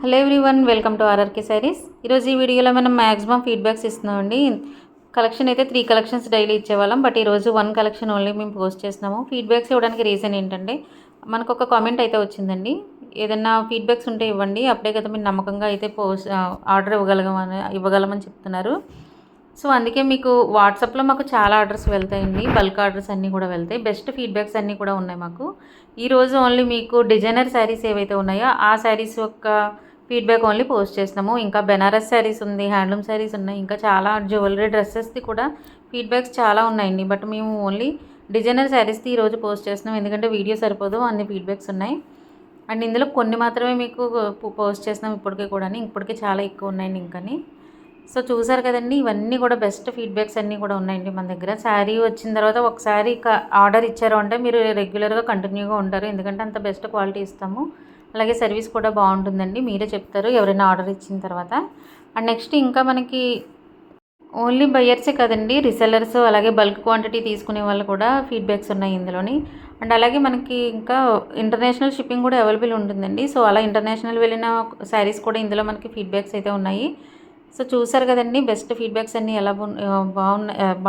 Hello everyone, welcome to RRK saris. ఈరోజు ఈ వీడియోలో మనం మ్యాక్సిమం ఫీడ్బ్యాక్స్ ఇస్తున్నామండి. కలెక్షన్ అయితే 3 కలెక్షన్స్ డైలీ ఇచ్చేవాళ్ళం, బట్ ఈరోజు 1 కలెక్షన్ ఓన్లీ మేము పోస్ట్ చేస్తున్నాము. ఫీడ్బ్యాక్స్ ఇవ్వడానికి రీజన్ ఏంటంటే, మనకు ఒక కామెంట్ అయితే వచ్చిందండి. ఏదన్నా ఫీడ్బ్యాక్స్ ఉంటే ఇవ్వండి, అప్పుడే కదా మీరు నమ్మకంగా అయితే ఆర్డర్ ఇవ్వగలమని చెప్తున్నారు. సో అందుకే మీకు వాట్సాప్లో మాకు చాలా ఆర్డర్స్ వెళ్తాయండి, బల్క్ ఆర్డర్స్ అన్నీ కూడా వెళ్తాయి. బెస్ట్ ఫీడ్బ్యాక్స్ అన్నీ కూడా ఉన్నాయి మాకు. ఈరోజు ఓన్లీ మీకు డిజైనర్ శారీస్ ఏవైతే ఉన్నాయో ఆ శారీస్ యొక్క ఫీడ్బ్యాక్ ఓన్లీ పోస్ట్ చేస్తాము. ఇంకా బెనారస్ శారీస్ ఉంది, హ్యాండ్లూమ్ శారీస్ ఉన్నాయి, ఇంకా చాలా జ్యువెలరీ డ్రెస్సెస్ది కూడా ఫీడ్బ్యాక్స్ చాలా ఉన్నాయండి. బట్ మేము ఓన్లీ డిజైనర్ శారీస్ది ఈరోజు పోస్ట్ చేస్తున్నాం, ఎందుకంటే వీడియో సరిపోదు, అన్ని ఫీడ్బ్యాక్స్ ఉన్నాయి. అండ్ ఇందులో కొన్ని మాత్రమే మీకు పోస్ట్ చేస్తున్నాం ఇప్పటికే కూడా, ఇప్పటికే చాలా ఎక్కువ ఉన్నాయండి ఇంకని. సో చూసారు కదండి, ఇవన్నీ కూడా బెస్ట్ ఫీడ్బ్యాక్స్ అన్నీ కూడా ఉన్నాయండి మన దగ్గర. శారీ వచ్చిన తర్వాత ఒకసారి ఆర్డర్ ఇచ్చారు అంటే మీరు రెగ్యులర్గా కంటిన్యూగా ఉంటారు, ఎందుకంటే అంత బెస్ట్ క్వాలిటీ ఇస్తాము. అలాగే సర్వీస్ కూడా బాగుంటుందండి, మీరే చెప్తారు ఎవరైనా ఆర్డర్ ఇచ్చిన తర్వాత. అండ్ నెక్స్ట్ ఇంకా మనకి ఓన్లీ బయ్యర్సే కదండి, రీసెల్లర్స్ అలాగే బల్క్ క్వాంటిటీ తీసుకునే వాళ్ళు కూడా ఫీడ్బ్యాక్స్ ఉన్నాయి ఇందులోని. అండ్ అలాగే మనకి ఇంకా ఇంటర్నేషనల్ షిప్పింగ్ కూడా అవైలబుల్ ఉంటుందండి. సో అలా ఇంటర్నేషనల్ వెళ్ళిన శారీస్ కూడా ఇందులో మనకి ఫీడ్బ్యాక్స్ అయితే ఉన్నాయి. సో చూసారు కదండి, బెస్ట్ ఫీడ్బ్యాక్స్ అన్నీ ఎలా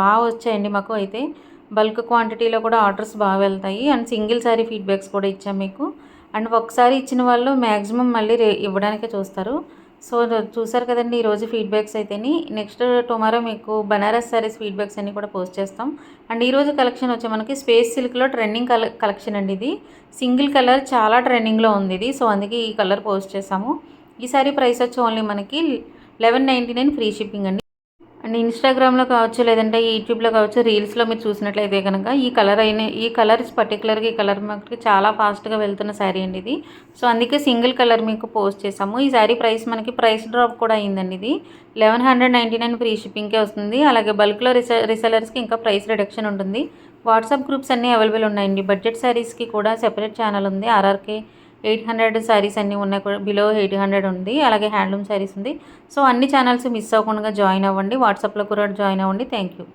బాగా వచ్చాయండి మాకు. అయితే బల్క్ క్వాంటిటీలో కూడా ఆర్డర్స్ బాగా వెళ్తాయి. అండ్ సింగిల్ శారీ ఫీడ్బ్యాక్స్ కూడా ఇచ్చాం మీకు. అండ్ ఒకసారి ఇచ్చిన వాళ్ళు మ్యాక్సిమం మళ్ళీ ఇవ్వడానికే చూస్తారు. సో చూసారు కదండి ఈరోజు ఫీడ్బ్యాక్స్ అయితేని. నెక్స్ట్ టుమారో మీకు బనారస్ శారీస్ ఫీడ్బ్యాక్స్ అన్నీ కూడా పోస్ట్ చేస్తాం. అండ్ ఈరోజు కలెక్షన్ వచ్చి మనకి స్పేస్ సిల్క్లో ట్రెండింగ్ కలెక్షన్ అండి. ఇది సింగిల్ కలర్ చాలా ట్రెండింగ్లో ఉంది ఇది, సో అందుకే ఈ కలర్ పోస్ట్ చేసాము. ఈ సారీ ప్రైస్ వచ్చి ఓన్లీ మనకి 1199 ఫ్రీ షిప్పింగ్ అండి. అండ్ ఇన్స్టాగ్రామ్లో కావచ్చు, లేదంటే యూట్యూబ్లో కావచ్చు, రీల్స్లో మీరు చూసినట్లయితే కనుక ఈ కలర్స్ పర్టికులర్గా ఈ కలర్ మనకి చాలా ఫాస్ట్గా వెళ్తున్న శారీ అండి ఇది. సో అందుకే సింగిల్ కలర్ మీకు పోస్ట్ చేసాము. ఈ శారీ ప్రైస్ మనకి ప్రైస్ డ్రాప్ కూడా అయిందండి. ఇది 1199 ఫ్రీ షిప్పింగ్కే వస్తుంది. అలాగే బల్క్లో రీసెలర్స్కి ఇంకా ప్రైస్ రిడక్షన్ ఉంటుంది. వాట్సాప్ గ్రూప్స్ అన్నీ అవైలబుల్ ఉన్నాయండి. బడ్జెట్ శారీస్కి కూడా సెపరేట్ ఛానల్ ఉంది. ఆర్ఆర్కే 800 శారీస్ అన్నీ ఉన్నాయి, బిలో 800 ఉంది. అలాగే హ్యాండ్లూమ్ శారీస్ ఉంది. సో అన్ని ఛానల్స్ మిస్ అవ్వకుండా జాయిన్ అవ్వండి, వాట్సాప్లో కూడా జాయిన్ అవ్వండి. Thank you.